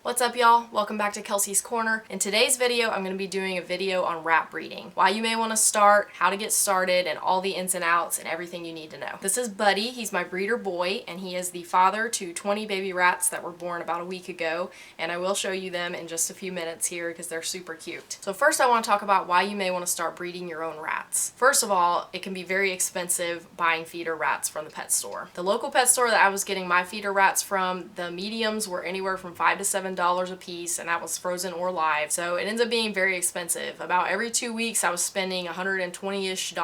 What's up, y'all? Welcome back to Kelsey's Corner. In today's video, I'm going to be doing a video on rat breeding, why you may want to start, how to get started, and all the ins and outs and everything you need to know. This is Buddy. He's my breeder boy, and he is the father to 20 baby rats that were born about a week ago, and I will show you them in just a few minutes here because they're super cute. So first I want to talk about why you may want to start breeding your own rats. First of all, it can be very expensive buying feeder rats from the pet store. The local pet store that I was getting my feeder rats from, the mediums were anywhere from $5 to $7 a piece, and that was frozen or live, so it ends up being very expensive. About every 2 weeks I was spending $120-ish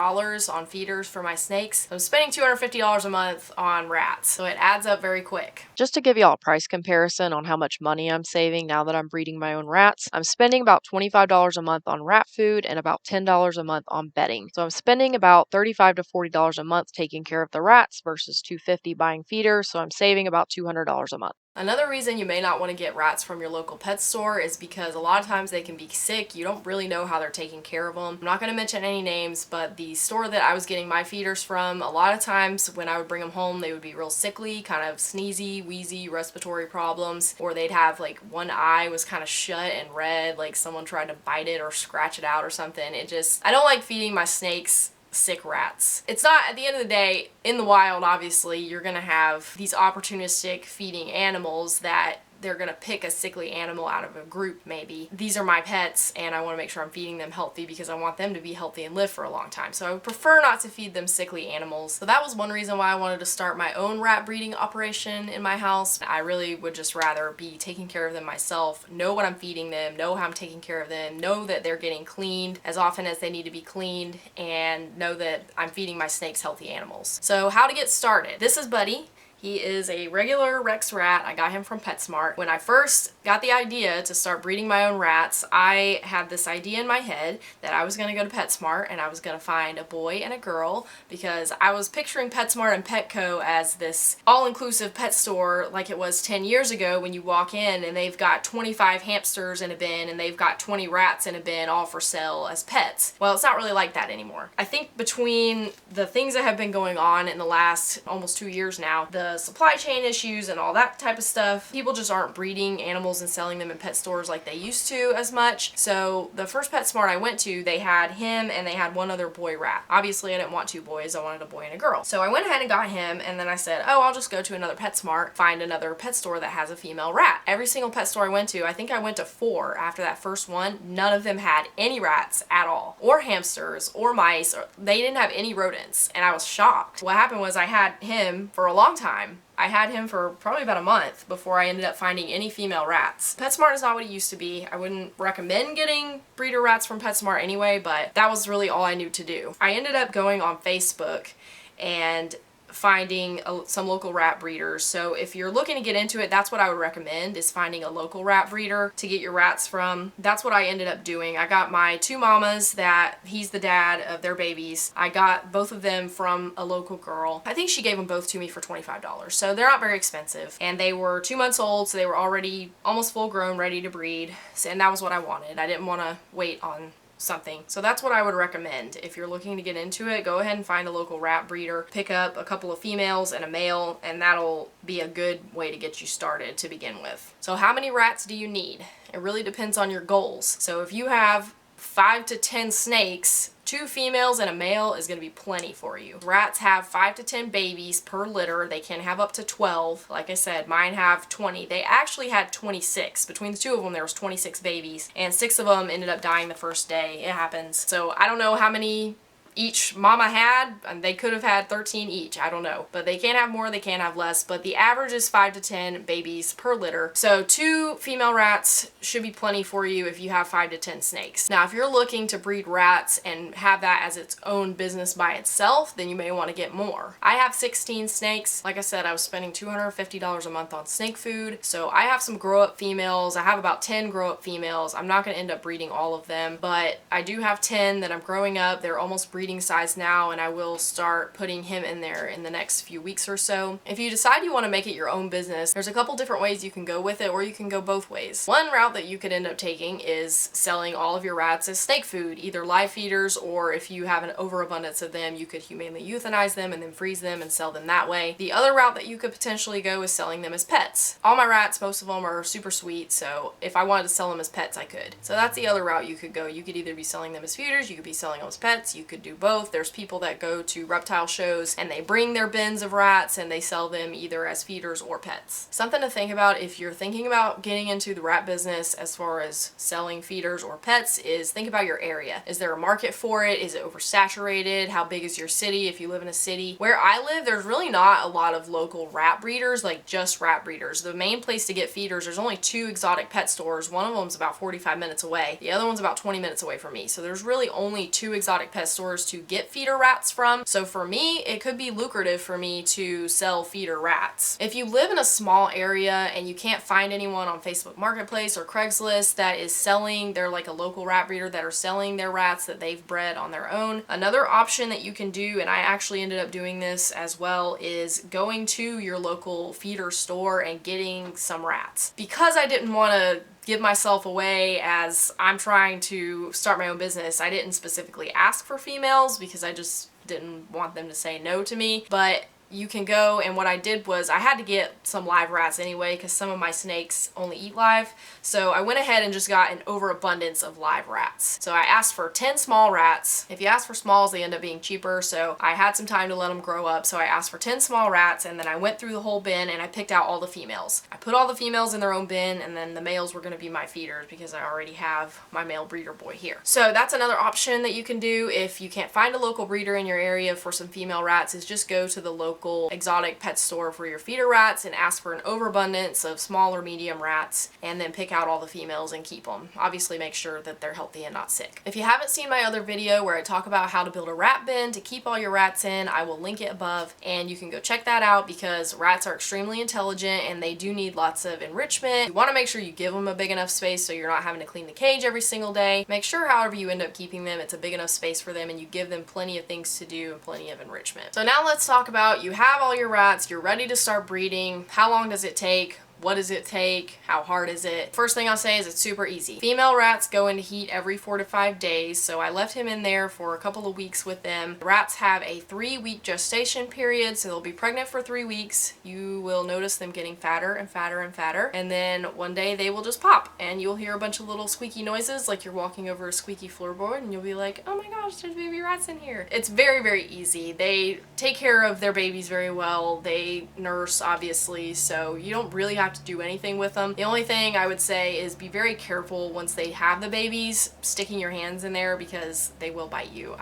on feeders for my snakes. I'm spending $250 a month on rats, so it adds up very quick. Just to give y'all a price comparison on how much money I'm saving now that I'm breeding my own rats, I'm spending about $25 a month on rat food and about $10 a month on bedding. So I'm spending about $35 to $40 a month taking care of the rats versus $250 buying feeders, so I'm saving about $200 a month. Another reason you may not want to get rats from your local pet store is because a lot of times they can be sick. You don't really know how they're taking care of them. I'm not going to mention any names, but the store that I was getting my feeders from, a lot of times when I would bring them home, they would be real sickly, kind of sneezy, wheezy, respiratory problems, or they'd have like one eye was kind of shut and red, like someone tried to bite it or scratch it out or something. I don't like feeding my snakes sick rats. It's not, at the end of the day, in the wild, obviously, you're gonna have these opportunistic feeding animals that they're gonna pick a sickly animal out of a group maybe. These are my pets and I wanna make sure I'm feeding them healthy because I want them to be healthy and live for a long time. So I would prefer not to feed them sickly animals. So that was one reason why I wanted to start my own rat breeding operation in my house. I really would just rather be taking care of them myself, know what I'm feeding them, know how I'm taking care of them, know that they're getting cleaned as often as they need to be cleaned, and know that I'm feeding my snakes healthy animals. So how to get started. This is Buddy. He is a regular Rex rat. I got him from PetSmart. When I first got the idea to start breeding my own rats, I had this idea in my head that I was going to go to PetSmart and I was going to find a boy and a girl, because I was picturing PetSmart and Petco as this all-inclusive pet store like it was 10 years ago when you walk in and they've got 25 hamsters in a bin and they've got 20 rats in a bin all for sale as pets. Well, it's not really like that anymore. I think between the things that have been going on in the last almost 2 years now, the supply chain issues and all that type of stuff, people just aren't breeding animals and selling them in pet stores like they used to as much. So the first PetSmart I went to, they had him and they had one other boy rat. Obviously I didn't want two boys, I wanted a boy and a girl. So I went ahead and got him, and then I said, oh, I'll just go to another PetSmart, find another pet store that has a female rat. Every single pet store I went to, I think I went to 4 after that first one, none of them had any rats at all, or hamsters, or mice, or they didn't have any rodents, and I was shocked. What happened was I had him for a long time. I had him for probably about a month before I ended up finding any female rats. PetSmart is not what it used to be. I wouldn't recommend getting breeder rats from PetSmart anyway, but that was really all I knew to do. I ended up going on Facebook and finding some local rat breeders. So if you're looking to get into it, that's what I would recommend, is finding a local rat breeder to get your rats from. That's what I ended up doing. I got my 2 mamas that he's the dad of their babies. I got both of them from a local girl. I think she gave them both to me for $25. So they're not very expensive. And they were 2 months old, so they were already almost full grown, ready to breed. And that was what I wanted. I didn't want to wait on something. So that's what I would recommend. If you're looking to get into it, go ahead and find a local rat breeder, pick up a couple of females and a male, and that'll be a good way to get you started to begin with. So how many rats do you need? It really depends on your goals. So if you have 5 to 10 snakes, 2 females and a male is going to be plenty for you. Rats have 5 to 10 babies per litter. They can have up to 12. Like I said, mine have 20. They actually had 26. Between the 2 of them, there was 26 babies, and 6 of them ended up dying the first day. It happens. So I don't know how many each mama had, and they could have had 13 each, I don't know, but they can't have more, they can't have less, but the average is 5 to 10 babies per litter. So 2 female rats should be plenty for you if you have 5 to 10 snakes. Now if you're looking to breed rats and have that as its own business by itself, then you may want to get more. I have 16 snakes. Like I said, I was spending $250 a month on snake food, so I have some grow-up females. I have about 10 grow-up females. I'm not going to end up breeding all of them, but I do have 10 that I'm growing up. They're almost breeding breeding size now, and I will start putting him in there in the next few weeks or so. If you decide you want to make it your own business, there's a couple different ways you can go with it, or you can go both ways. One route that you could end up taking is selling all of your rats as snake food, either live feeders, or if you have an overabundance of them, you could humanely euthanize them and then freeze them and sell them that way. The other route that you could potentially go is selling them as pets. All my rats, most of them are super sweet, so if I wanted to sell them as pets, I could. So that's the other route you could go. You could either be selling them as feeders, you could be selling them as pets, you could do both. There's people that go to reptile shows and they bring their bins of rats and they sell them either as feeders or pets. Something to think about if you're thinking about getting into the rat business as far as selling feeders or pets is think about your area. Is there a market for it? Is it oversaturated? How big is your city if you live in a city? Where I live, there's really not a lot of local rat breeders, like just rat breeders. The main place to get feeders, there's only 2 exotic pet stores. One of them's about 45 minutes away. The other one's about 20 minutes away from me. So there's really only 2 exotic pet stores to get feeder rats from. So for me, it could be lucrative for me to sell feeder rats. If you live in a small area and you can't find anyone on Facebook Marketplace or Craigslist that is selling, they're like a local rat breeder that are selling their rats that they've bred on their own. Another option that you can do, and I actually ended up doing this as well, is going to your local feeder store and getting some rats. Because I didn't want to give myself away as I'm trying to start my own business, I didn't specifically ask for females because I just didn't want them to say no to me. But you can go, and what I did was I had to get some live rats anyway because some of my snakes only eat live. So I went ahead and just got an overabundance of live rats. So I asked for 10 small rats. If you ask for smalls, they end up being cheaper. So I had some time to let them grow up. So I asked for 10 small rats, and then I went through the whole bin and I picked out all the females. I put all the females in their own bin, and then the males were going to be my feeders because I already have my male breeder boy here. So that's another option that you can do if you can't find a local breeder in your area for some female rats, is just go to the local exotic pet store for your feeder rats and ask for an overabundance of small or medium rats, and then pick out all the females and keep them. Obviously make sure that they're healthy and not sick. If you haven't seen my other video where I talk about how to build a rat bin to keep all your rats in, I will link it above and you can go check that out because rats are extremely intelligent and they do need lots of enrichment. You want to make sure you give them a big enough space so you're not having to clean the cage every single day. Make sure however you end up keeping them, it's a big enough space for them and you give them plenty of things to do and plenty of enrichment. So now let's talk about, you have all your rats, you're ready to start breeding. How long does it take? What does it take? How hard is it? First thing I'll say is it's super easy. Female rats go into heat every 4 to 5 days, so I left him in there for a couple of weeks with them. The rats have a 3-week gestation period, so they'll be pregnant for 3 weeks. You will notice them getting fatter and fatter and fatter, and then one day they will just pop, and you'll hear a bunch of little squeaky noises like you're walking over a squeaky floorboard, and you'll be like, oh my gosh, there's baby rats in here. It's very, very easy. They take care of their babies very well. They nurse, obviously, so you don't really have to do anything with them. The only thing I would say is be very careful once they have the babies sticking your hands in there because they will bite you.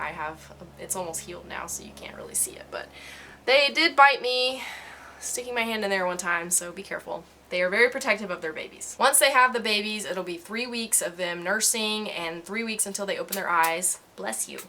It's almost healed now so you can't really see it, but they did bite me sticking my hand in there one time, so be careful. They are very protective of their babies. Once they have the babies, it'll be 3 weeks of them nursing and 3 weeks until they open their eyes. Bless you.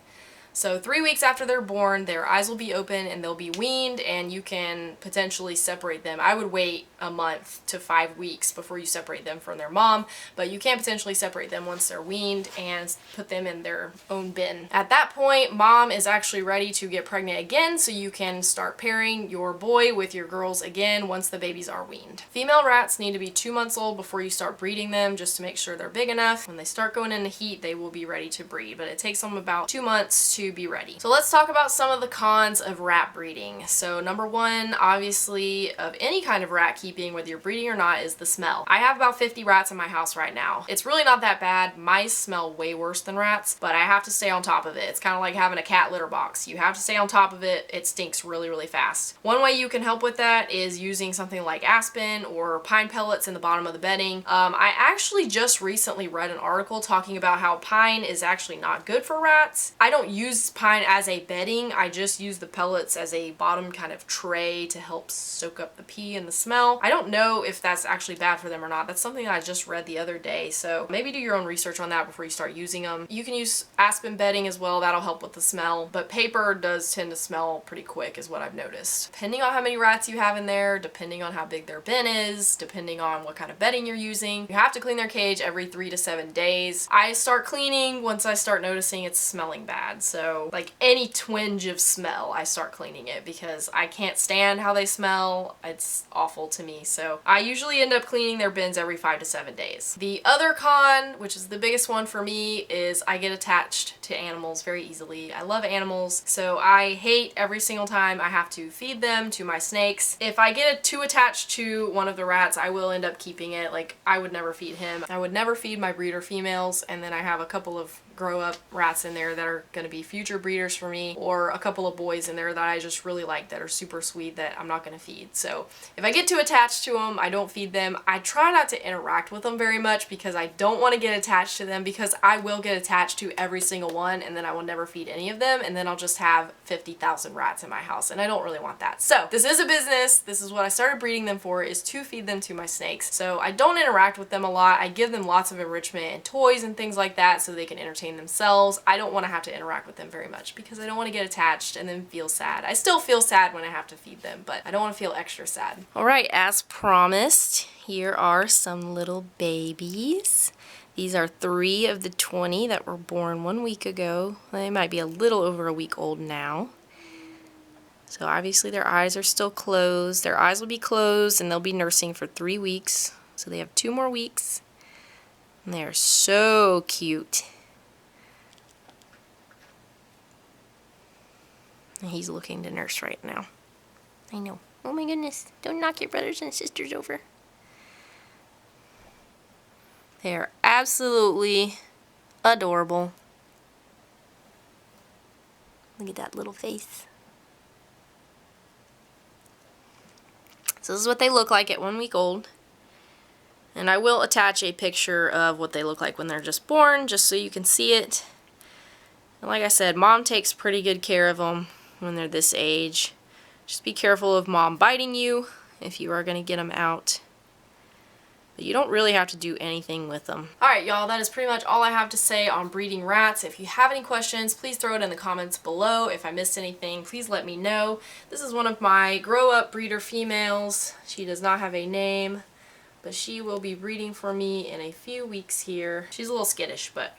So 3 weeks after they're born, their eyes will be open and they'll be weaned and you can potentially separate them. I would wait a month to 5 weeks before you separate them from their mom, but you can potentially separate them once they're weaned and put them in their own bin. At that point, mom is actually ready to get pregnant again, so you can start pairing your boy with your girls again once the babies are weaned. Female rats need to be 2 months old before you start breeding them just to make sure they're big enough. When they start going into heat, they will be ready to breed, but it takes them about 2 months to be ready. So let's talk about some of the cons of rat breeding. So number one, obviously, of any kind of rat keeping, whether you're breeding or not, is the smell. I have about 50 rats in my house right now. It's really not that bad. Mice smell way worse than rats, but I have to stay on top of it. It's kind of like having a cat litter box. You have to stay on top of it. It stinks really, really fast. One way you can help with that is using something like aspen or pine pellets in the bottom of the bedding. I actually just recently read an article talking about how pine is actually not good for rats. I don't use pine as a bedding. I just use the pellets as a bottom kind of tray to help soak up the pee and the smell. I don't know if that's actually bad for them or not. That's something I just read the other day, so maybe do your own research on that before you start using them. You can use aspen bedding as well. That'll help with the smell, but paper does tend to smell pretty quick is what I've noticed. Depending on how many rats you have in there, depending on how big their bin is, depending on what kind of bedding you're using, you have to clean their cage every 3 to 7 days. I start cleaning once I start noticing it's smelling bad, so So like any twinge of smell, I start cleaning it because I can't stand how they smell. It's awful to me. So I usually end up cleaning their bins every 5 to 7 days. The other con, which is the biggest one for me, is I get attached to animals very easily. I love animals, so I hate every single time I have to feed them to my snakes. If I get too attached to one of the rats, I will end up keeping it. Like, I would never feed him. I would never feed my breeder females, and then I have a couple of grow-up rats in there that are going to be future breeders for me, or a couple of boys in there that I just really like that are super sweet that I'm not going to feed. So if I get too attached to them, I don't feed them. I try not to interact with them very much because I don't want to get attached to them, because I will get attached to every single one and then I will never feed any of them, and then I'll just have 50,000 rats in my house, and I don't really want that. So this is a business. This is what I started breeding them for, is to feed them to my snakes. So I don't interact with them a lot. I give them lots of enrichment and toys and things like that so they can entertain themselves. I don't want to have to interact with them very much because I don't want to get attached and then feel sad. I still feel sad when I have to feed them, but I don't want to feel extra sad. Alright, as promised, here are some little babies. These are 3 of the 20 that were born 1 week ago. They might be a little over a week old now. So obviously their eyes are still closed. Their eyes will be closed and they'll be nursing for 3 weeks. So they have 2 more weeks. And they're so cute. And he's looking to nurse right now. I know. Oh my goodness. Don't knock your brothers and sisters over. They are absolutely adorable. Look at that little face. So this is what they look like at 1 week old. And I will attach a picture of what they look like when they're just born, just so you can see it. And like I said, Mom takes pretty good care of them when they're this age. Just be careful of Mom biting you if you are going to get them out. But you don't really have to do anything with them. Alright y'all, that is pretty much all I have to say on breeding rats. If you have any questions, please throw it in the comments below. If I missed anything, please let me know. This is one of my grow-up breeder females. She does not have a name, but she will be breeding for me in a few weeks here. She's a little skittish, but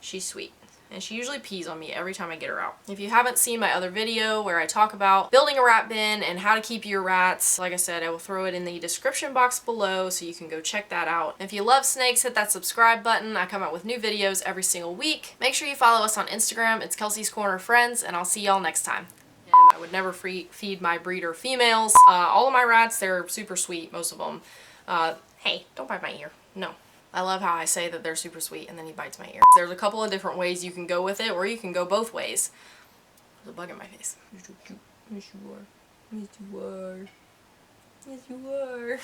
she's sweet. And she usually pees on me every time I get her out. If you haven't seen my other video where I talk about building a rat bin and how to keep your rats, like I said, I will throw it in the description box below so you can go check that out. If you love snakes, hit that subscribe button. I come out with new videos every single week. Make sure you follow us on Instagram. It's Kelsey's Corner Friends, and I'll see y'all next time. And I would never feed my breeder females. All of my rats, they're super sweet, most of them. Hey, don't bite my ear. No. I love how I say that they're super sweet and then he bites my ear. There's a couple of different ways you can go with it, or you can go both ways. There's a bug in my face. Yes, you are. Yes, you are. Yes, you are.